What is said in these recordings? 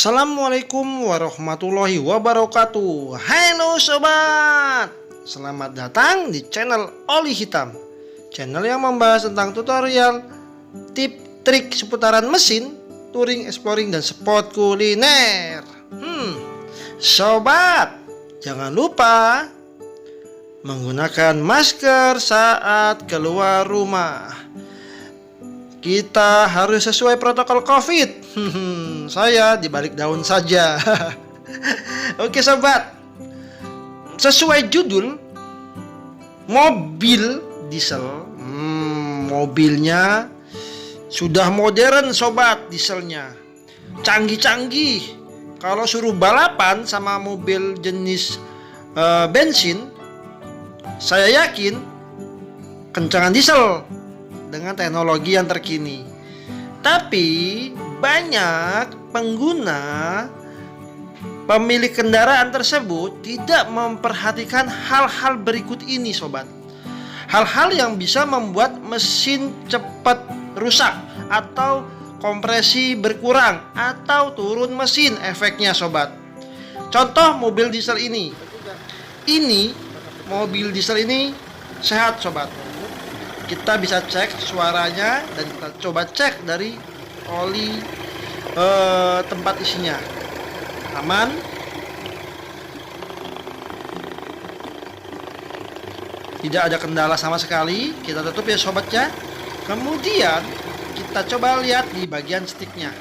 Assalamualaikum warahmatullahi wabarakatuh. Halo sobat, selamat datang di channel Oli Hitam, channel yang membahas tentang tutorial, tip, trik seputaran mesin, touring, exploring, dan spot kuliner. Sobat, jangan lupa menggunakan masker saat keluar rumah. Kita harus sesuai protokol COVID. Saya di balik daun saja. Oke sobat, sesuai judul, mobil diesel. Mobilnya sudah modern sobat, dieselnya canggih-canggih. Kalau suruh balapan sama mobil jenis bensin, saya yakin kencangan diesel dengan teknologi yang terkini. Tapi banyak pengguna pemilik kendaraan tersebut tidak memperhatikan hal-hal berikut ini sobat. Hal-hal yang bisa membuat mesin cepat rusak atau kompresi berkurang atau turun mesin efeknya sobat. Contoh mobil diesel ini. Mobil diesel ini sehat sobat. Kita bisa cek suaranya dan kita coba cek dari oli tempat isinya. Aman. Tidak ada kendala sama sekali. Kita tutup ya sobat ya. Kemudian kita coba lihat di bagian sticknya.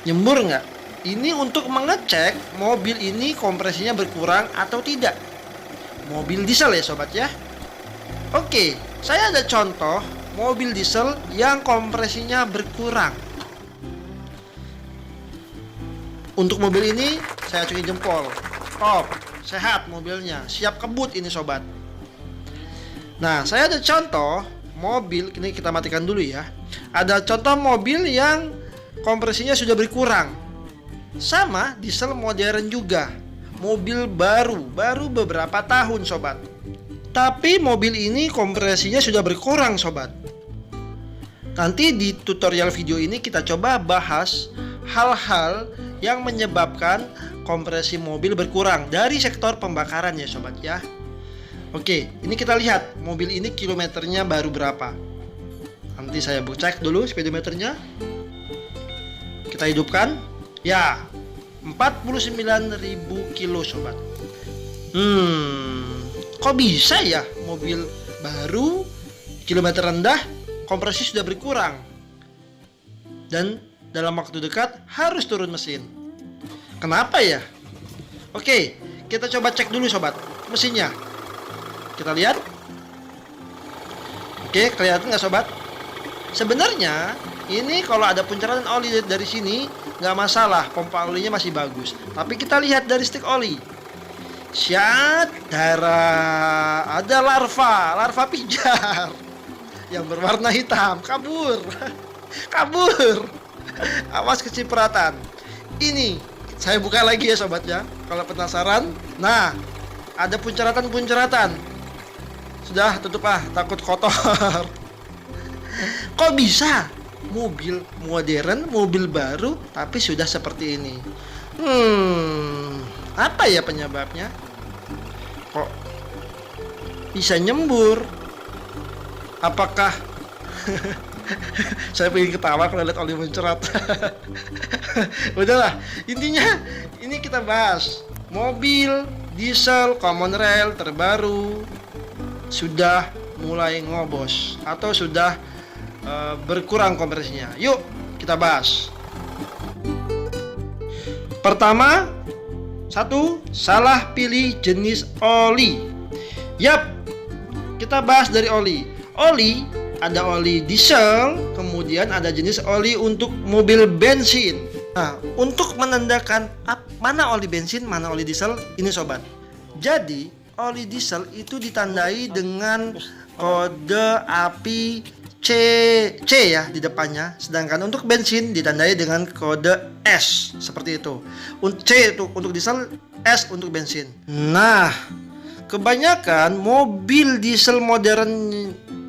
Nyembur nggak? Ini untuk mengecek mobil ini kompresinya berkurang atau tidak. Mobil diesel ya sobat ya. Oke, saya ada contoh mobil diesel yang kompresinya berkurang. Untuk mobil ini saya acungin jempol. Top, sehat mobilnya, siap kebut ini sobat. Nah, saya ada contoh mobil, ini kita matikan dulu ya. Ada contoh mobil yang kompresinya sudah berkurang. Sama diesel modern juga. Mobil baru beberapa tahun sobat. Tapi mobil ini kompresinya sudah berkurang sobat. Nanti di tutorial video ini kita coba bahas hal-hal yang menyebabkan kompresi mobil berkurang dari sektor pembakaran ya sobat ya. Oke, ini kita lihat mobil ini kilometernya baru berapa. Nanti saya cek dulu speedometernya. Kita hidupkan. Ya, 49.000 kilo sobat. Kok bisa ya mobil baru kilometer rendah kompresi sudah berkurang dan dalam waktu dekat harus turun mesin? Kenapa ya? Oke, kita coba cek dulu sobat mesinnya. Kita lihat. Oke, kelihatan nggak sobat? Sebenarnya ini kalau ada puncarahan oli dari sini nggak masalah, pompa olinya masih bagus. Tapi kita lihat dari stik oli. Syat, darah, ada larva pijar yang berwarna hitam, kabur. Awas kecipratan. Ini saya buka lagi ya sobat ya, kalau penasaran. Nah, ada punceratan. Sudah tutup takut kotor. Kok bisa mobil modern, mobil baru tapi sudah seperti ini? Apa ya penyebabnya? Kok bisa nyembur? Apakah saya pengen ketawa kalau lihat oli mencerat. Udahlah, intinya ini kita bahas mobil diesel common rail terbaru sudah mulai ngobos atau sudah berkurang kompresinya. Yuk kita bahas. Pertama, salah pilih jenis oli. Yap, kita bahas dari oli. Oli, ada oli diesel, kemudian ada jenis oli untuk mobil bensin. Nah, untuk menandakan mana oli bensin, mana oli diesel, ini sobat. Jadi, oli diesel itu ditandai dengan kode api C ya di depannya, sedangkan untuk bensin ditandai dengan kode S seperti itu. C itu untuk diesel, S untuk bensin. Nah, kebanyakan mobil diesel modern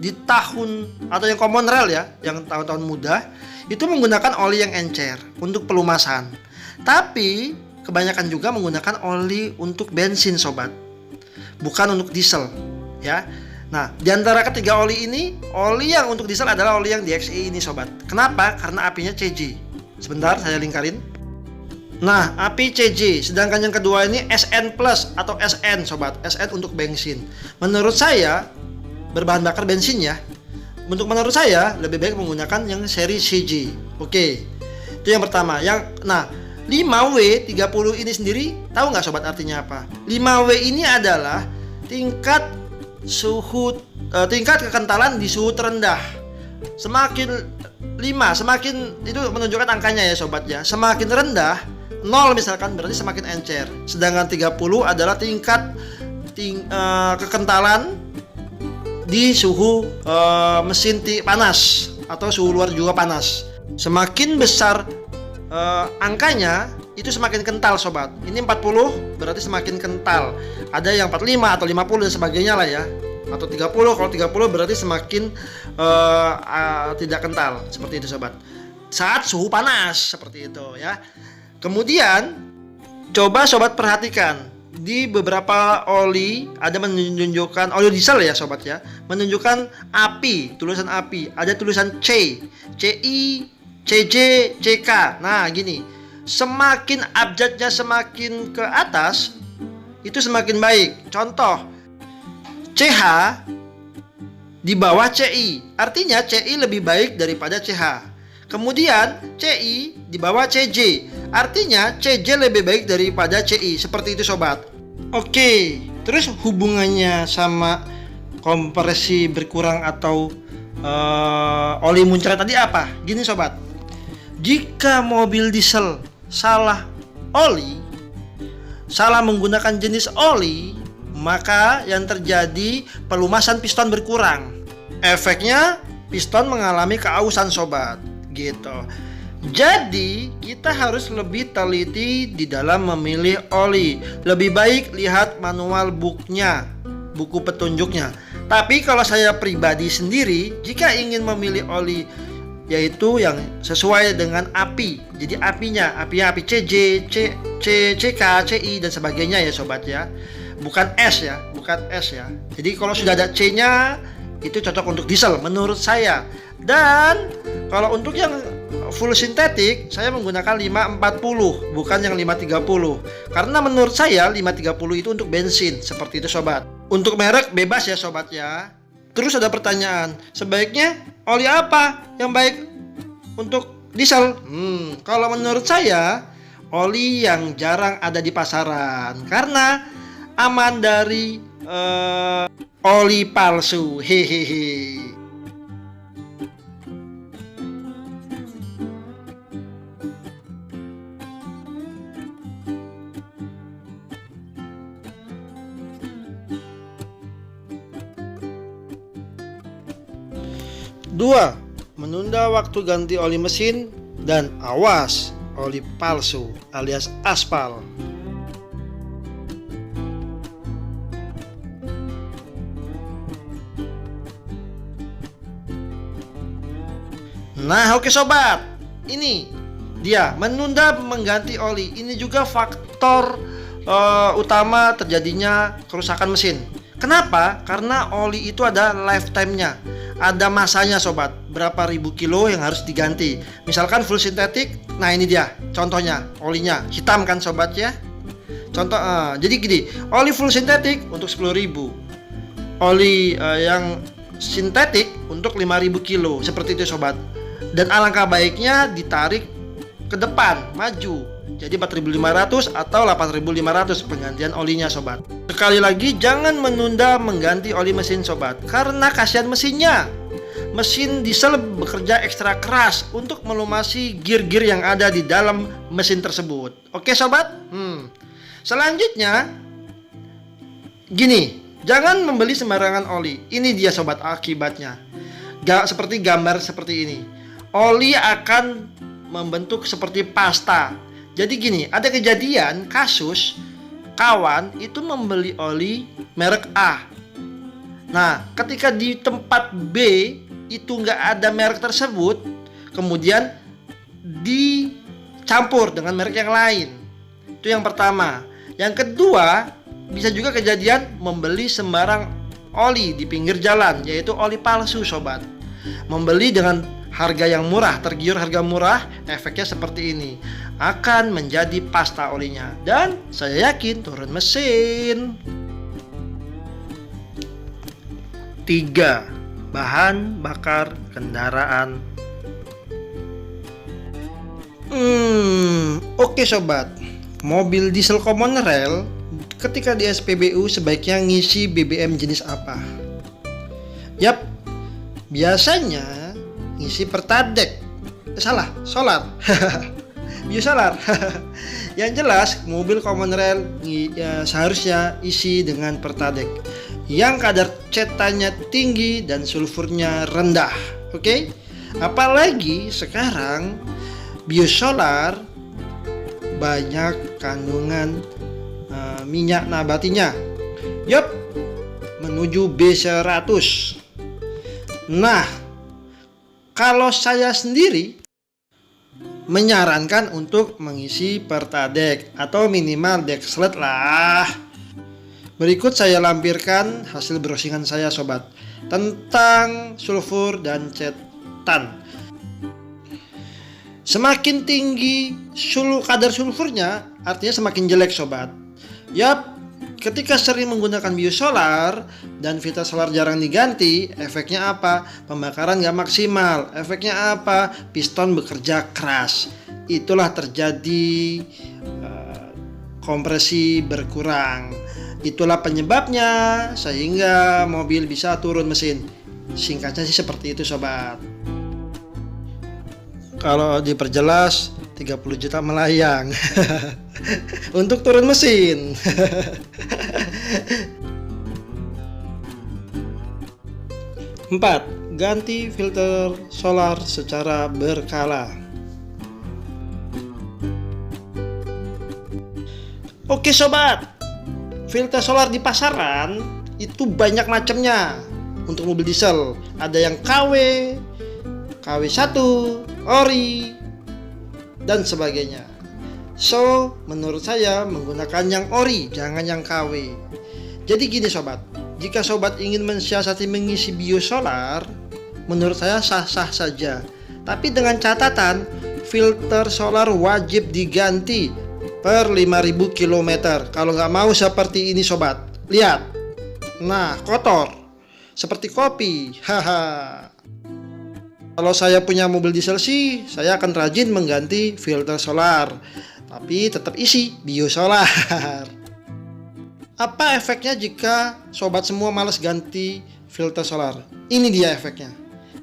di tahun atau yang common rail ya, yang tahun-tahun muda itu menggunakan oli yang encer untuk pelumasan. Tapi kebanyakan juga menggunakan oli untuk bensin sobat, bukan untuk diesel ya. Nah, di antara ketiga oli ini, oli yang untuk diesel adalah oli yang DXE ini sobat. Kenapa? Karena apinya CJ. Sebentar saya lingkarin. Nah, api CJ, sedangkan yang kedua ini SN plus atau SN sobat. SN untuk bensin. Menurut saya berbahan bakar bensin ya. Menurut saya lebih baik menggunakan yang seri CJ. Oke. Itu yang pertama. Nah, 5W30 ini sendiri tahu nggak sobat artinya apa? 5W ini adalah tingkat kekentalan di suhu terendah. Semakin itu menunjukkan angkanya ya sobat ya. Semakin rendah 0 misalkan berarti semakin encer. Sedangkan 30 adalah tingkat kekentalan di suhu mesin panas atau suhu luar juga panas. Semakin besar angkanya itu semakin kental sobat. Ini 40 berarti semakin kental. Ada yang 45 atau 50 dan sebagainya lah ya. Atau 30, kalau 30 berarti semakin tidak kental. Seperti itu sobat. Saat suhu panas seperti itu ya. Kemudian coba sobat perhatikan, di beberapa oli ada menunjukkan oli diesel ya sobat ya, menunjukkan api, tulisan api, ada tulisan C, CI, CJ, CK. Nah gini, semakin abjadnya semakin ke atas itu semakin baik. Contoh, CH di bawah CI, artinya CI lebih baik daripada CH. Kemudian CI di bawah CJ, artinya CJ lebih baik daripada CI. Seperti itu sobat. Oke, terus hubungannya sama kompresi berkurang atau oli muncrat tadi apa? Gini sobat, jika mobil diesel salah menggunakan jenis oli, maka yang terjadi pelumasan piston berkurang. Efeknya piston mengalami keausan sobat, gitu. Jadi kita harus lebih teliti di dalam memilih oli. Lebih baik lihat manual buku petunjuknya. Tapi kalau saya pribadi sendiri, jika ingin memilih oli yaitu yang sesuai dengan api. Jadi api CJ, CK, CI dan sebagainya ya sobat ya. Bukan S ya. Jadi kalau sudah ada C-nya itu cocok untuk diesel menurut saya. Dan kalau untuk yang full sintetik saya menggunakan 540 bukan yang 530. Karena menurut saya 530 itu untuk bensin, seperti itu sobat. Untuk merek bebas ya sobat ya. Terus ada pertanyaan, sebaiknya oli apa yang baik untuk diesel? Kalau menurut saya oli yang jarang ada di pasaran karena aman dari oli palsu. Hehehe. Dua, menunda waktu ganti oli mesin dan awas oli palsu alias aspal. Nah, oke sobat, ini dia menunda mengganti oli. Ini juga faktor utama terjadinya kerusakan mesin. Kenapa? Karena oli itu ada lifetime-nya, ada masanya sobat, berapa ribu kilo yang harus diganti. Misalkan full sintetik, nah ini dia contohnya, olinya hitam kan sobat ya. Contoh, jadi gini, oli full sintetik untuk 10.000, oli yang sintetik untuk 5.000 kilo, seperti itu sobat. Dan alangkah baiknya ditarik ke depan, maju. Jadi 4.500 atau 8.500 penggantian olinya sobat. Sekali lagi jangan menunda mengganti oli mesin sobat, karena kasihan mesinnya. Mesin diesel bekerja ekstra keras untuk melumasi gear-gear yang ada di dalam mesin tersebut. Oke sobat? Selanjutnya gini, jangan membeli sembarangan oli. Ini dia sobat akibatnya. Seperti gambar seperti ini. Oli akan membentuk seperti pasta. Jadi gini, ada kejadian kasus kawan itu membeli oli merek A. Nah, ketika di tempat B itu nggak ada merek tersebut, kemudian dicari campur dengan merek yang lain. Itu yang pertama. Yang kedua, bisa juga kejadian membeli sembarang oli di pinggir jalan, yaitu oli palsu sobat. Membeli dengan harga yang murah, tergiur harga murah, efeknya seperti ini. Akan menjadi pasta olinya. Dan saya yakin turun mesin. 3. Bahan bakar kendaraan. Oke sobat. Mobil diesel common rail ketika di SPBU sebaiknya ngisi BBM jenis apa? Yap, biasanya ngisi Pertalite. Solar. Biosolar. Yang jelas mobil common rail seharusnya isi dengan Pertalite yang kadar cetannya tinggi dan sulfurnya rendah. Oke? Apalagi sekarang biosolar banyak kandungan minyak nabatinya. Yup, menuju B100. Nah, kalau saya sendiri menyarankan untuk mengisi Pertalite atau minimal Dexlet lah. Berikut saya lampirkan hasil browsingan saya sobat tentang sulfur dan cetan. Semakin tinggi kadar sulfurnya, artinya semakin jelek sobat. Yap, ketika sering menggunakan biosolar dan filter solar jarang diganti, efeknya apa? Pembakaran gak maksimal. Efeknya apa? Piston bekerja keras. Itulah terjadi kompresi berkurang. Itulah penyebabnya sehingga mobil bisa turun mesin. Singkatnya sih seperti itu sobat. Kalau diperjelas 30 juta melayang. Untuk turun mesin. 4. Ganti filter solar secara berkala. Oke sobat, filter solar di pasaran itu banyak macamnya. Untuk mobil diesel ada yang KW, KW1, ori, dan sebagainya. So, menurut saya menggunakan yang ori, jangan yang KW. Jadi gini sobat, jika sobat ingin mensiasati mengisi biosolar, menurut saya sah-sah saja. Tapi dengan catatan, filter solar wajib diganti per 5.000 km. Kalau nggak mau seperti ini sobat, lihat. Nah, kotor seperti kopi. Haha. Kalau saya punya mobil diesel sih, saya akan rajin mengganti filter solar, tapi tetap isi biosolar. Apa efeknya jika sobat semua malas ganti filter solar? Ini dia efeknya.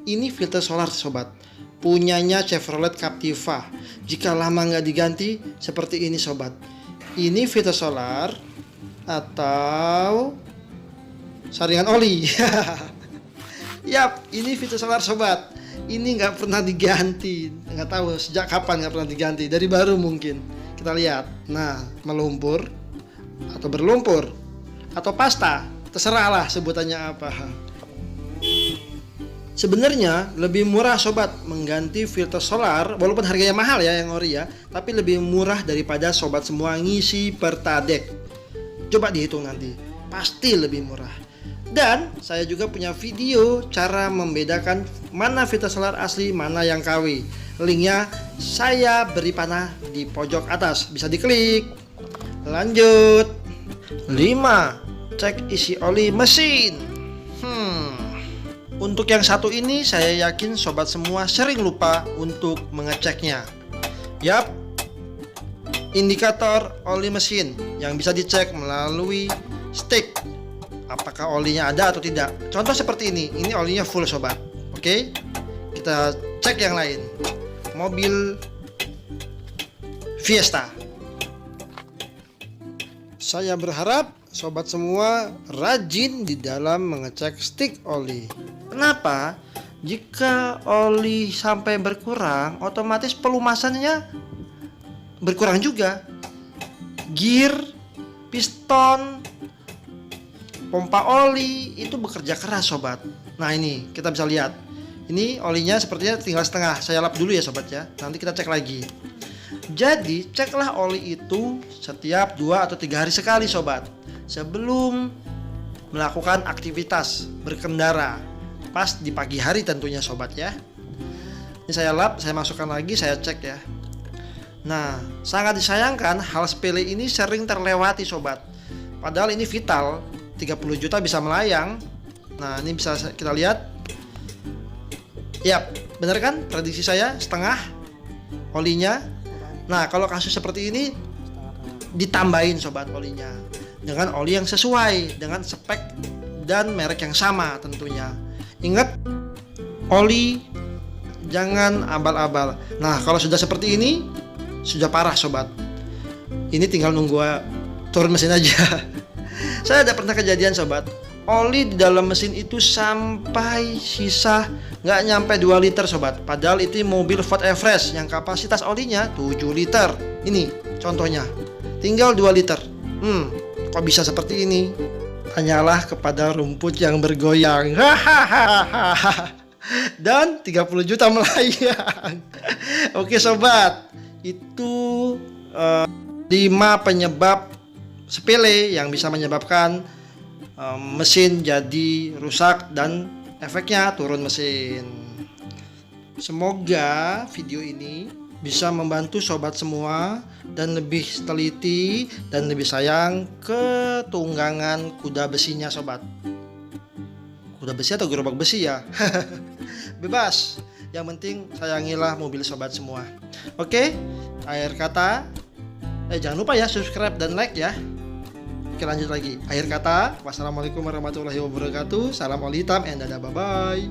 Ini filter solar sobat, punyanya Chevrolet Captiva. Jika lama nggak diganti, seperti ini sobat. Ini filter solar atau saringan oli. Yap, ini filter solar sobat. Ini nggak pernah diganti. Nggak tahu sejak kapan nggak pernah diganti. Dari baru mungkin. Kita lihat. Nah, melumpur atau berlumpur atau pasta, terserahlah sebutannya apa. Sebenarnya lebih murah sobat mengganti filter solar, walaupun harganya mahal ya yang ori ya, tapi lebih murah daripada sobat semua ngisi Pertalite. Coba dihitung nanti, pasti lebih murah. Dan saya juga punya video cara membedakan mana filter solar asli, mana yang KW. Linknya saya beri panah di pojok atas, bisa diklik. Lanjut. 5. Cek isi oli mesin. Untuk yang satu ini saya yakin sobat semua sering lupa untuk mengeceknya. Yap, indikator oli mesin yang bisa dicek melalui stick. Apakah olinya ada atau tidak. Contoh seperti ini olinya full sobat. Oke, kita cek yang lain. Mobil Fiesta. Saya berharap sobat semua rajin di dalam mengecek stick oli. Kenapa? Jika oli sampai berkurang, otomatis pelumasannya berkurang juga. Gear, piston, pompa oli itu bekerja keras sobat. Nah ini kita bisa lihat. Ini olinya sepertinya tinggal setengah. Saya lap dulu ya sobat ya. Nanti kita cek lagi. Jadi ceklah oli itu setiap 2 atau 3 hari sekali sobat, sebelum melakukan aktivitas berkendara, pas di pagi hari tentunya sobat ya. Ini saya lap, saya masukkan lagi, saya cek ya. Nah, sangat disayangkan hal sepele ini sering terlewati sobat. Padahal ini vital, 30 juta bisa melayang. Nah, ini bisa kita lihat. Yap, benar kan prediksi saya, setengah olinya. Nah, kalau kasus seperti ini ditambahin sobat olinya dengan oli yang sesuai dengan spek dan merek yang sama tentunya. Ingat, oli jangan abal-abal. Nah, kalau sudah seperti ini sudah parah sobat. Ini tinggal nunggu turun mesin aja. Saya ada pernah kejadian sobat, oli di dalam mesin itu sampai sisa nggak nyampe 2 liter sobat. Padahal itu mobil Ford Everest yang kapasitas olinya 7 liter. Ini contohnya, tinggal 2 liter. Kok bisa seperti ini? Tanyalah kepada rumput yang bergoyang. Dan 30 juta melayang. Oke sobat, itu 5 penyebab sepele yang bisa menyebabkan mesin jadi rusak dan efeknya turun mesin. Semoga video ini bisa membantu sobat semua dan lebih teliti dan lebih sayang ke tunggangan kuda besinya sobat. Kuda besi atau gerobak besi ya? Bebas, yang penting sayangilah mobil sobat semua. Oke, akhir kata, jangan lupa ya subscribe dan like ya. Oke, lanjut lagi. Akhir kata, wassalamualaikum warahmatullahi wabarakatuh. Salam oli hitam and dadah, bye bye.